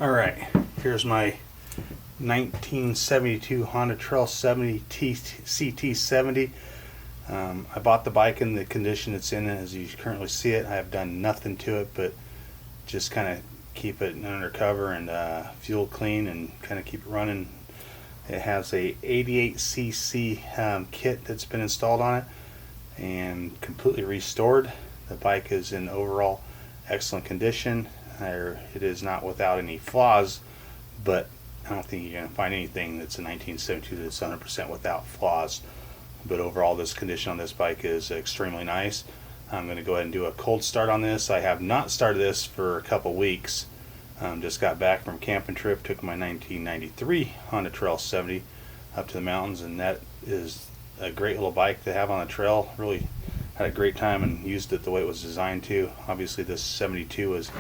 Alright, here's my 1972 Honda Trail 70 CT70. I bought the bike in the condition it's in as you currently see it. I have done nothing to it but just kind of keep it undercover and fuel clean and kind of keep it running. It has a 88cc kit that's been installed on it and completely restored. The bike is in overall excellent condition. It is not without any flaws, but I don't think you're going to find anything that's a 1972 that's 100% without flaws. But overall, this condition on this bike is extremely nice. I'm going to go ahead and do a cold start on this. I have not started this for a couple weeks. Just got back from camping trip, took my 1993 Honda Trail 70 up to the mountains, and that is a great little bike to have on the trail. Really had a great time and used it the way it was designed to. Obviously this 72 has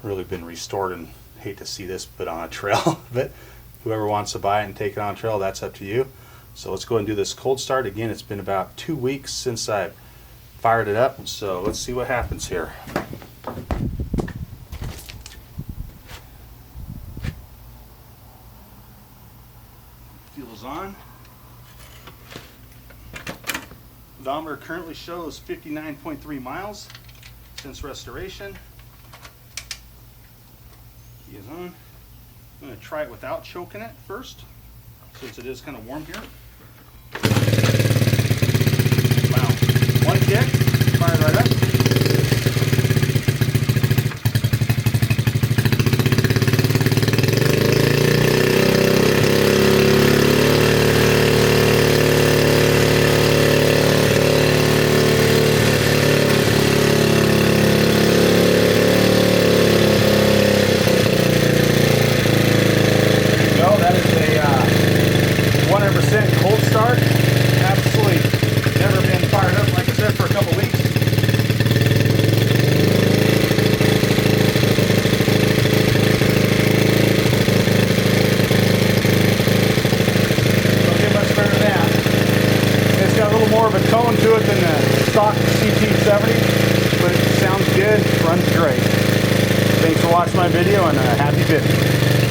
really been restored, and hate to see this put on a trail, but whoever wants to buy it and take it on a trail, that's up to you. So let's go ahead and do this cold start. Again, it's been about 2 weeks since I've fired it up, so let's see what happens here. Fuel's on. Odometer currently shows 59.3 miles since restoration. Key is on. I'm going to try it without choking it first, since it is kind of warm here. Wow. One kick, fired right up. Cold start. Absolutely never been fired up, like I said, for a couple weeks. Don't get much better than that. It's got a little more of a tone to it than the stock CT70, but it sounds good, runs great. Thanks for watching my video, and happy bidding.